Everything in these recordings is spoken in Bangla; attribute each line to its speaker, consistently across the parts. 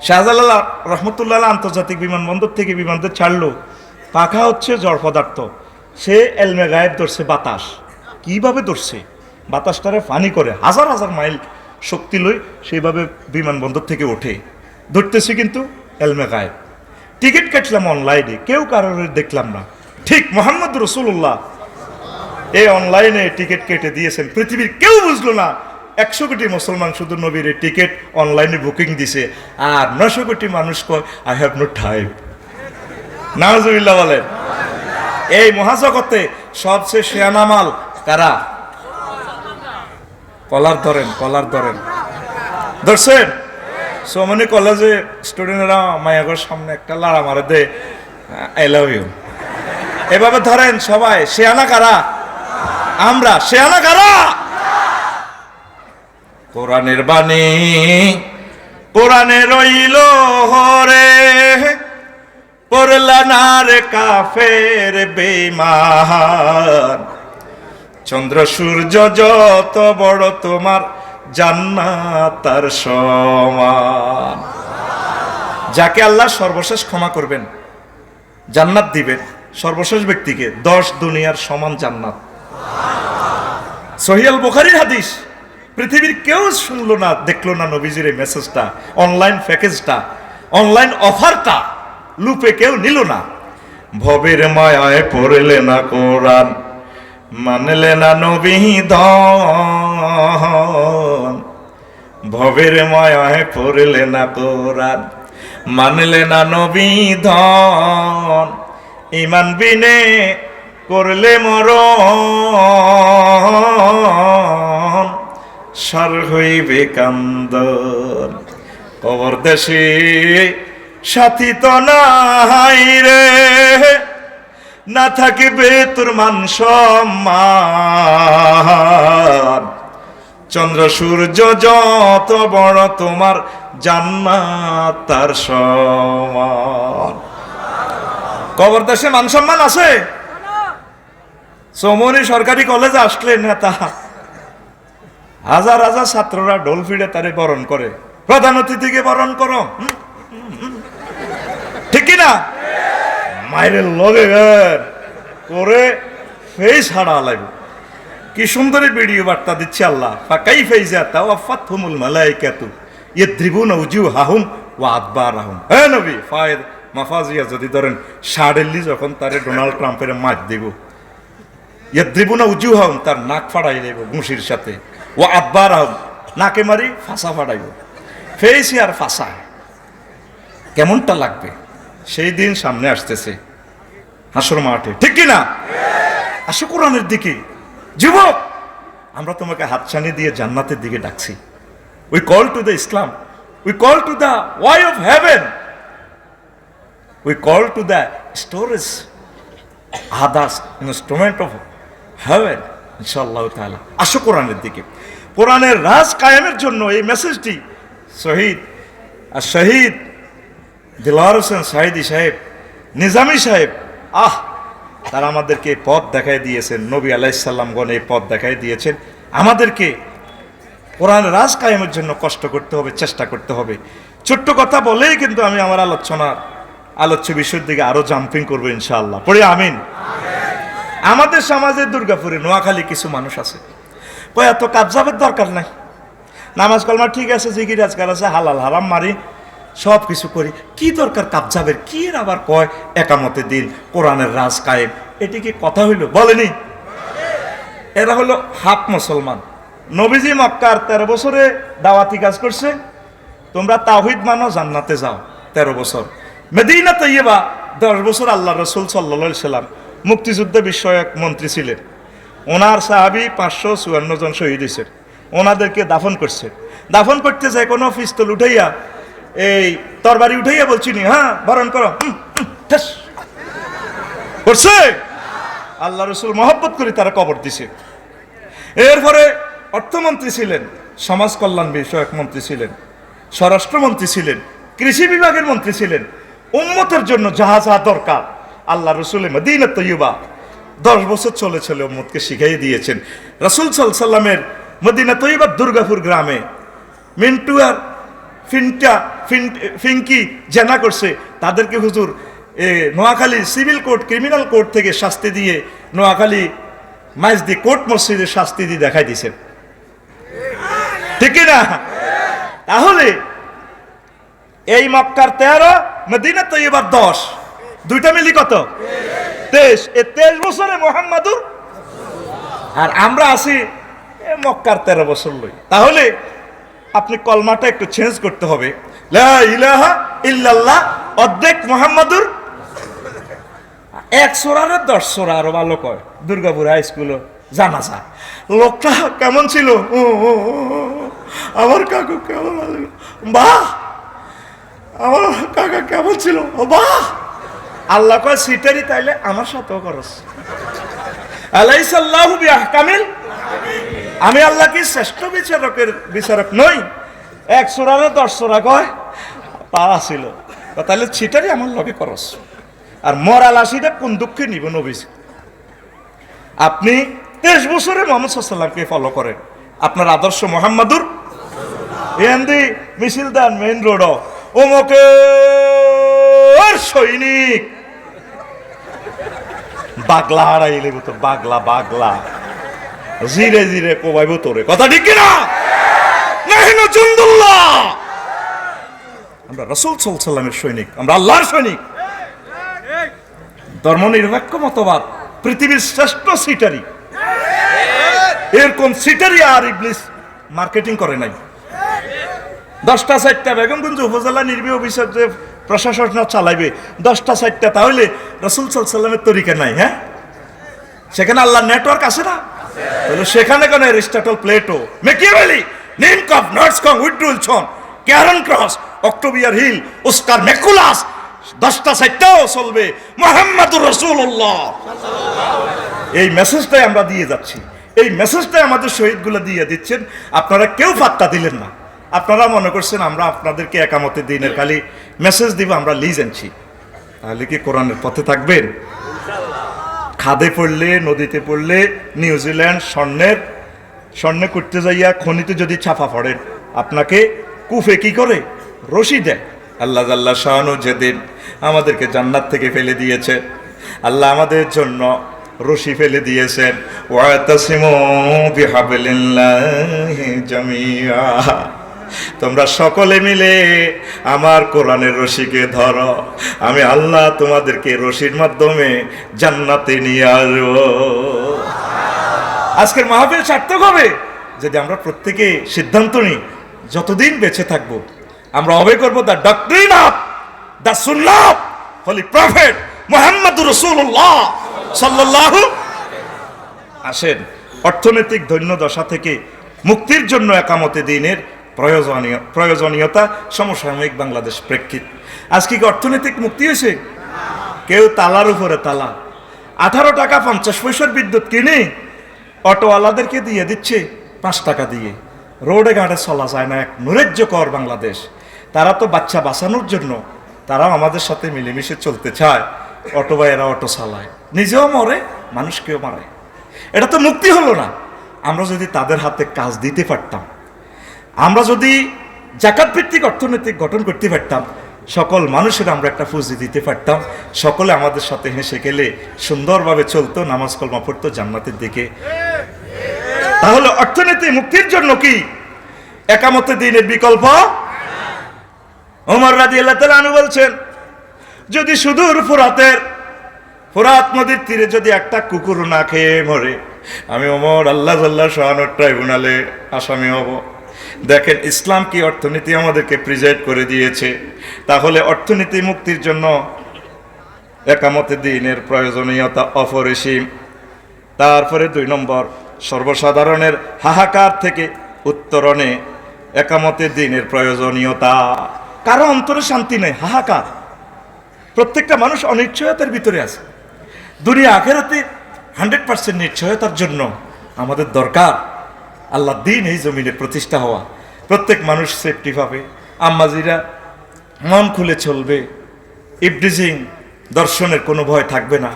Speaker 1: শাহজালাল রহমতুল্লাহ আন্তর্জাতিক বিমানবন্দর থেকে বিমানদের ছাড়লো, পাখা হচ্ছে জড় পদার্থ, সে এলমে গায়েব ধরছে বাতাস। কিভাবে ধরছে? বাতাসটারে ফানি করে হাজার হাজার মাইল শক্তি লই সেইভাবে বিমানবন্দর থেকে ওঠে, ধরতেছে কিন্তু এলমে গায়েব। টিকিট কাটলাম অনলাইনে, কেউ কারোর দেখলাম না। ঠিক মোহাম্মদ রসুল্লাহ এই অনলাইনে টিকিট কেটে দিয়েছেন, পৃথিবীর কেউ বুঝলো না। 100 কোটি মুসলমান শুধু নবীর টিকিট অনলাইনে বুকিং দিছে, আর 900 কোটি মানুষ কয় আই হ্যাভ নো টাইম। নাউজুবিল্লাহ বলেন। এই মহাজগতে সবচেয়ে শেয়ানা মাল কারা? কলার ধরেন, কলার ধরেন, ধরছেন? সোমনি কলেজে স্টুডেন্টরা মায়াগর সামনে একটা লাড়া মারে দে, আই লাভ ইউ, এভাবে ধরেন সবাই। শেয়ানা কারা? আমরা। শেয়ানা কারা? কোরআনের বাণী কোরআনে রইল হরে, পড়লা না রে কাফের বেঈমান। চন্দ্র সূর্য যত বড় তোমার জান্নাত তার সমান। যাকে আল্লাহ সর্বশেষ ক্ষমা করবেন, জান্নাত দিবেন, সর্বশেষ ব্যক্তিকে 10 দুনিয়ার সমান জান্নাত। সহিহ আল বুখারীর হাদিস। পৃথিবীর কেউ শুনলো না, দেখলো না নবীজির এই মেসেজটা, অনলাইন প্যাকেজটা, অনলাইন অফারটা লুপে কেউ নিল না। ভবের মায়ায় পড়লে না কোরআন, মানলে না নবী ধন। ভবের মায়ায় পড়লে না কোরআন, মানলে না নবী ধন। ইমান বিনে করলে মরণ, সার হইবে কান্দন। কবর দেশে সাথী তো নাই রে, না থাকিবে তোর মান সম্মান। চন্দ্র সূর্য যত বড় তোমার জান্নাত তার সমান। কবর দেশে মান সম্মান আছে? সোমনি সরকারি কলেজে আসলে নেতা, হাজার হাজার ছাত্ররা ঢোল ফিড়ে তারে বরণ করে, প্রধান অতিথিকে বরণ করো, ঠিক না? মায়ের লগে করে ফেস হারা লাগবে। কি সুন্দরী ভিডিও বার্তা দিচ্ছে আল্লাহ। ফাকাই ফাইজা তাওয়াফাতহুমুল মালাইকাতু ইয়াদ্রিবুনা উজুহাহুম ওয়া আদবারাহুম। হে নবী, ফায়দ মাফাজিয়া যদি ধরেন শাড়েল্লি যখন তারে ডোনাল্ড ট্রাম্পের মার দেব, ইয়াদ্রিবুনা উজুহাহুম, তার নাক ফাড়াই দেব ঘুষির সাথে, ওয়া আদবারাহুম, নাকে মারি ফাঁসা ফাড়াইব। ফেস আর ফাঁসা কেমনটা লাগবে? সেই দিন সামনে আসতেছে হাসর মাঠে, ঠিক কিনা? আসো কোরআনের দিকে যুবক, আমরা তোমাকে হাতছানি দিয়ে জান্নাতের দিকে ডাকছি। We call to the Islam, we call to the way of haven, we call to the storage others instrument of haven ইনশাআল্লাহ তাআলা। আসো কোরআনের দিকে। কোরআনের রাজ কায়েমের জন্য এই মেসেজটি শহীদ দিলওয়ার হোসেন সাঈদী সাহেব, নিজামী সাহেব, তারা আমাদেরকে পথ দেখাই দিয়েছেন। নবী আলাইহিস সালামগণ এই পথ দেখাই দিয়েছেন আমাদেরকে। কোরআনের রাজ কায়েমের জন্য কষ্ট করতে হবে, চেষ্টা করতে হবে। ছোট্ট কথা বলেই কিন্তু আমি আমার আলোচ্য বিষয়ের দিকে আরো জাম্পিং করবো ইনশাআল্লাহ। পড়ি আমিন। আমাদের সমাজে দুর্গাপুরে নোয়াখালী কিছু মানুষ আছে, এত কাবজাবের দরকার নাই, নামাজ কলমা ঠিক আছে, জিকির আজকার আছে, হালাল হারাম মারি, সব কিছু করি, কি দরকার কাবজাবের? কি আবার কয় একামতে দিন, কোরআনের রাজ কায়েম, এটি কি কথা হইল? বলেনি। এরা হলো হাফ মুসলমান। নবীজি মক্কার 13 বছরে দাওয়াতি কাজ করছে, তোমরা তাওহীদ মানো, জান্নাতে যাও। 13 বছর। মদিনা তৈয়বা 10 বছর আল্লাহ রাসূল সাল্লাল্লাহু আলাইহি সাল্লাম মুক্তিযুদ্ধ বিষয়ক মন্ত্রী ছিলেন। ওনার সাহাবী 554 জন শহীদ হয়েছেন। ওনাদেরকে দাফন করছে। দাফন করতে যায় কোনো পিস্তল উঠাইয়া, এই তরবারি উঠাইয়া বলছি নি, হ্যাঁ বরণ করো, করছে। আল্লাহ রসুল মহব্বত করে তারা কবর দিছে। এরপরে অর্থমন্ত্রী ছিলেন, সমাজ কল্যাণ বিষয়ক মন্ত্রী ছিলেন, স্বরাষ্ট্রমন্ত্রী ছিলেন, কৃষি বিভাগের মন্ত্রী ছিলেন। উম্মতের জন্য যাহা যাহা দরকার আল্লাহ রসুলের মদিনা তৈয়বা 10 বছর চলে চলে উম্মতকে শিখাই দিয়েছেন। রাসূল সাল্লাল্লাহু আলাইহি সাল্লামের মদিনা তৈয়বা দুর্গাপুর গ্রামে মিন্টু আর ফিঙ্কি জেনা করছে, তাদেরকে হুজুর Noakhali civil court criminal court থেকে শাস্তি দিয়ে নোয়াখালী মাইজদি কোর্ট মসজিদে শাস্তি দিয়ে দেখাই দিয়েছেন, ঠিক না? তাহলে এই মক্কার 13, মদিনা তৈয়বার 10, দুইটা মিলি কত? 23। এই 23 বছরে মুহাম্মাদুর, আর আমরা আছি মক্কার 13 বছর লই। তাহলে আপনি কলমাটা একটু চেঞ্জ করতে হবে, লা ইলাহা ইল্লাল্লাহ অর্ধেক মুহাম্মাদুর, 1 সূরারে 10 সূরা আরো ভালো কয়। দুর্গাপুর হাই স্কুল জানাজা লোকটা কেমন ছিল, আমার কাকু কেমন, বাহ আমার কাকা কেমন ছিল, বাহ। আল্লাহ কয় সিটারি, তাইলে আমার সাথেও করস। আলাইসাল্লাহু বিআহকামিল, আমি আল্লাহ কি শ্রেষ্ঠ বিচারক নই? 1 সূরারে 10 সূরা কয়, তা ছিল, তাহলে সিটারি আমার লগে করস। আর মরাল আসিটা কোন দুঃখে নিব নবীজ? আপনি 23 বছরে মুহাম্মদ সাল্লাল্লাহু আলাইহি ওয়াসাল্লামকে ফলো করেন, আপনার আদর্শ মুহাম্মাদুর। এন্দি মিছিল দেন মেইন রোড, ওমকে সৈনিক বাগলা হারাইলে তো, বাগলা বাগলা জিরে জিরে কোবাইব তোরে, কথা ঠিক কিনা? নাহিনু জুনদুল্লাহ, আমরা রাসূল সাল্লাল্লাহু আলাইহি ওয়াসাল্লামের সৈনিক, আমরা আল্লাহর সৈনিক। ধর্মনিরপেক্ষ মতবাদ পৃথিবীর শ্রেষ্ঠ সিটারি, এরকম সিটারি আর ইবলিস মার্কেটিং করে নাই। 10টা 4টা বেগমগঞ্জ উপজেলা নির্বাহী অফিসার যে প্রশাসন চালাইবে 10টা 4টা, তাহলে রাসূল সাল্লাল্লাহু আলাইহি ওয়াসাল্লামের তরিকা নাই? হ্যাঁ, সেখানে আল্লাহর নেটওয়ার্ক আছে না? তাহলে সেখানে কেন অ্যারিস্টটল, প্লেটো, ম্যাকিয়াভেলি, নিমকভ, নর্সকং, উইড্রুলসন, ক্যারন ক্রস, অক্টোবিয়ার হিল, অস্কার ম্যাকুলাস, 10টা 4টাও চলবে, মুহাম্মাদুর রাসূলুল্লাহ। এই মেসেজটাই আমরা দিয়ে যাচ্ছি, এই মেসেজটাই আমাদের শহীদগুলো দিয়ে দিচ্ছেন। আপনারা কেউ পাত্তা দিলেন না, আপনারা মনে করছেন আমরা আপনাদেরকে একামতে দিনের খালি মেসেজ দিব, আমরা লিজ আনছি। তাহলে কি কোরআনের পথে থাকবেন? খাদে পড়লে, নদীতে পড়লে, নিউজিল্যান্ড স্বর্ণে করতে যাইয়া খনিতে যদি ছাপা পড়েন, আপনাকে কুফে কি করে রশি দেয়। আল্লাহ জাল্লা শানু যেদিন আমাদেরকে জান্নাত থেকে ফেলে দিয়েছে, আল্লাহ আমাদের জন্য রশি ফেলে দিয়েছেন, ওয়াতাসিমু বিহাবলিল্লাহি জামিআ, তোমরা সকলে মিলে আমার কোরআনের রশিকে ধরো, আমি আল্লাহ তোমাদেরকে রশির মাধ্যমে জান্নাতে নিয়ে আসবো। আজকের মাহফিল সার্থক হবে যদি আমরা প্রত্যেকে সিদ্ধান্ত নিই, যতদিন বেঁচে থাকবো আমরা অবয় করবো the doctrine of the Sunnah of Holi prophet মুহাম্মাদুর রাসূলুল্লাহ সাল্লাল্লাহু। আসেন, অর্থনৈতিক দৈন্যদশা থেকে মুক্তির জন্য একামতে দ্বীনের প্রয়োজনীয়তা, সমসাময়িক বাংলাদেশ প্রেক্ষিত। আজকে কি অর্থনৈতিক মুক্তি হয়েছে? কেউ তালার উপরে তালা, 18 টাকা 50 পয়সার বিদ্যুৎ কিনে অটোওয়ালাদেরকে দিয়ে দিচ্ছে 5 টাকা দিয়ে। রোডে ঘাটে চলা যায় না, এক নৈরাজ্যকর বাংলাদেশ। তারা তো বাচ্চা বাঁচানোর জন্য তারাও আমাদের সাথে মিলেমিশে চলতে চায়, অটো ভাইয়েরা অটো চালায়, নিজেও মরে, মানুষকেও মারে। এটা তো মুক্তি হলো না। আমরা যদি তাদের হাতে কাজ দিতে পারতাম, আমরা যদি জাকাত ভিত্তিক অর্থনৈতিক গঠন করতে পারতাম, সকল মানুষের আমরা একটা পুঁজি দিতে পারতাম, সকলে আমাদের সাথে হেসে খেলে সুন্দরভাবে চলতো, নামাজ কলমা পড়তো জান্নাতের দিকে। তাহলে অর্থনীতি মুক্তির জন্য কি একামতে দ্বীনের বিকল্প? ওমর রাদিয়াল্লাহু তাআলা আনহু বলছেন, যদি সুদূর ফোরাত নদীর তীরে যদি একটা কুকুর না খেয়ে মরে, আমি ওমর আল্লাহ জাল্লা শাআনুর ট্রাইব্যুনালে আসামি হব। দেখেন ইসলাম কি অর্থনীতি আমাদেরকে প্রিজাইড করে দিয়েছে। তাহলে অর্থনীতি মুক্তির জন্য একামতে দ্বীনের প্রয়োজনীয়তা অপরিসীম। তারপরে 2 নম্বর, সর্বসাধারণের হাহাকার থেকে উত্তরণে একামতে দ্বীনের প্রয়োজনীয়তা। কারো অন্তরে শান্তি নেই, হাহাকার। প্রত্যেকটা মানুষ অনিশ্চয়তার ভিতরে আছে। দুনিয়া আখিরাতে 100% নিশ্চয়তার জন্য আমাদের দরকার আল্লাহ দ্বীন এই জমিনে প্রতিষ্ঠা হওয়া। প্রত্যেক মানুষ সেফটি পাবে, আম্মাজিরা মন খুলে চলবে, ইবডিজিং দর্শনের কোনো ভয় থাকবে না।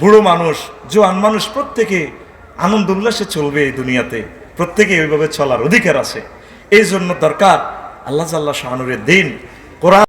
Speaker 1: বুড়ো মানুষ, জোয়ান মানুষ প্রত্যেকে আনন্দ উল্লাসে চলবে এই দুনিয়াতে, প্রত্যেকে ওইভাবে চলার অধিকার আছে। এই জন্য দরকার আল্লাহ জাল্লা শাহানুরের দিন কোরআন